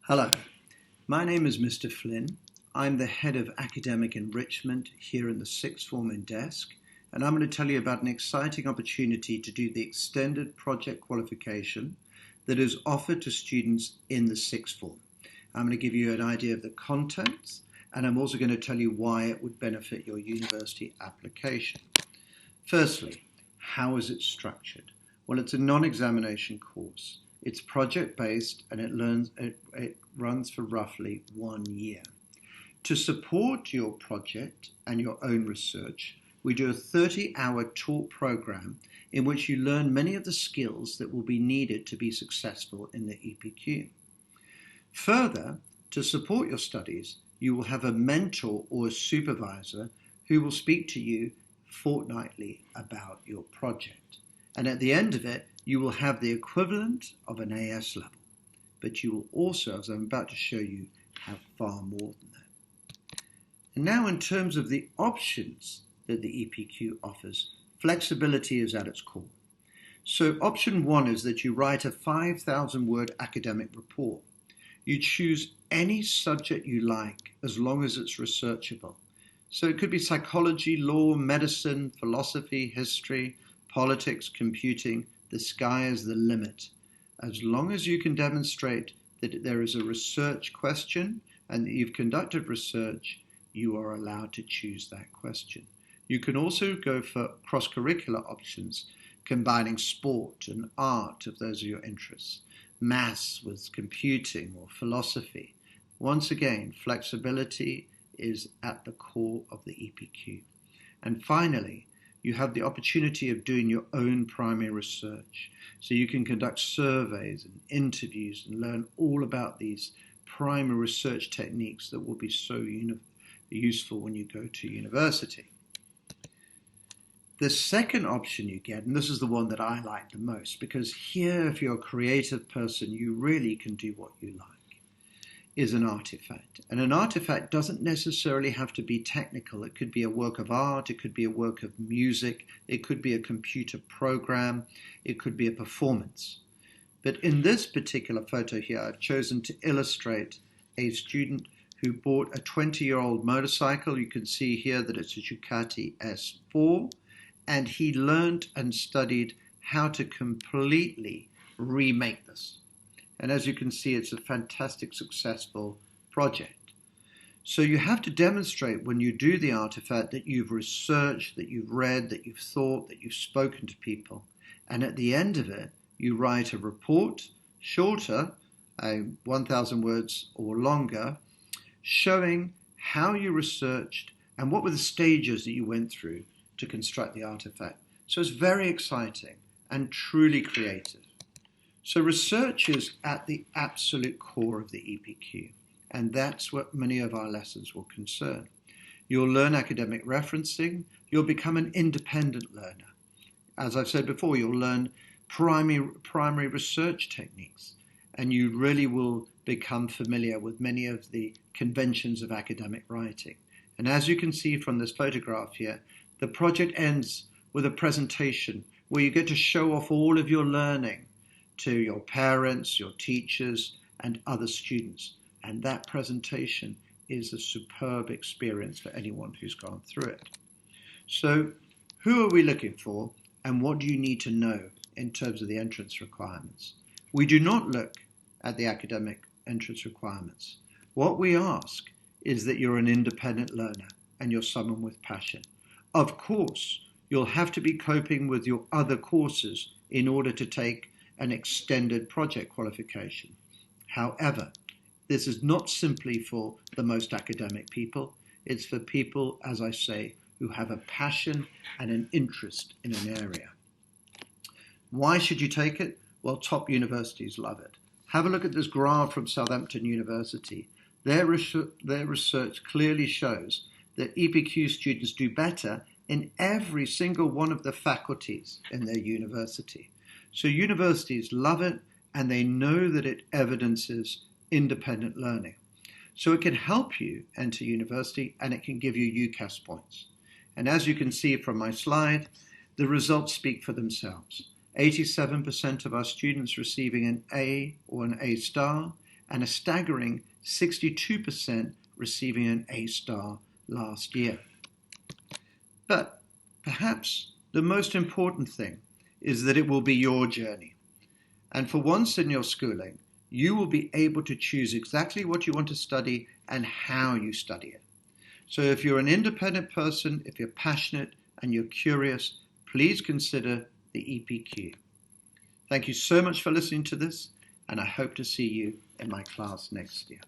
Hello, my name is Mr. Flynn. I'm the head of academic enrichment here in the sixth form in DESC, and I'm going to tell you about an exciting opportunity to do the extended project qualification that is offered to students in the sixth form. I'm going to give you an idea of the contents, and I'm also going to tell you why it would benefit your university application. Firstly, how is it structured? Well, it's a non-examination course. It's project-based and it runs for roughly 1 year. To support your project and your own research, we do a 30-hour taught program in which you learn many of the skills that will be needed to be successful in the EPQ. Further, to support your studies, you will have a mentor or a supervisor who will speak to you fortnightly about your project. And at the end of it, you will have the equivalent of an AS level. But you will also, as I'm about to show you, have far more than that. And now in terms of the options that the EPQ offers, flexibility is at its core. So option 1 is that you write a 5,000-word academic report. You choose any subject you like as long as it's researchable. So it could be psychology, law, medicine, philosophy, history, politics, computing. The sky is the limit. As long as you can demonstrate that there is a research question and that you've conducted research, you are allowed to choose that question. You can also go for cross-curricular options, combining sport and art if those are your interests, maths with computing or philosophy. Once again, flexibility is at the core of the EPQ. And finally, you have the opportunity of doing your own primary research. So you can conduct surveys and interviews and learn all about these primary research techniques that will be so useful when you go to university. The second option you get, and this is the one that I like the most, because here, if you're a creative person, you really can do what you like, is an artifact. And an artifact doesn't necessarily have to be technical. It could be a work of art, it could be a work of music, it could be a computer program, it could be a performance. But in this particular photo here, I've chosen to illustrate a student who bought a 20-year-old motorcycle. You can see here that it's a Ducati S4, and he learned and studied how to completely remake this. And as you can see, it's a fantastic, successful project. So you have to demonstrate when you do the artifact that you've researched, that you've read, that you've thought, that you've spoken to people. And at the end of it, you write a report, shorter, 1,000 words or longer, showing how you researched and what were the stages that you went through to construct the artifact. So it's very exciting and truly creative. So research is at the absolute core of the EPQ, and that's what many of our lessons will concern. You'll learn academic referencing, you'll become an independent learner. As I've said before, you'll learn primary research techniques, and you really will become familiar with many of the conventions of academic writing. And as you can see from this photograph here, the project ends with a presentation where you get to show off all of your learning to your parents, your teachers, and other students. And that presentation is a superb experience for anyone who's gone through it. So who are we looking for, and what do you need to know in terms of the entrance requirements? We do not look at the academic entrance requirements. What we ask is that you're an independent learner and you're someone with passion. Of course, you'll have to be coping with your other courses in order to take an extended project qualification. However, this is not simply for the most academic people. It's for people, as I say, who have a passion and an interest in an area. Why should you take it? Well, top universities love it. Have a look at this graph from Southampton University. Their research clearly shows that EPQ students do better in every single one of the faculties in their university. So universities love it, and they know that it evidences independent learning. So it can help you enter university, and it can give you UCAS points. And as you can see from my slide, the results speak for themselves. 87% of our students receiving an A or an A star, and a staggering 62% receiving an A-star last year. But perhaps the most important thing is that it will be your journey. And for once in your schooling, you will be able to choose exactly what you want to study and how you study it. So if you're an independent person, if you're passionate and you're curious, please consider the EPQ. Thank you so much for listening to this, and I hope to see you in my class next year.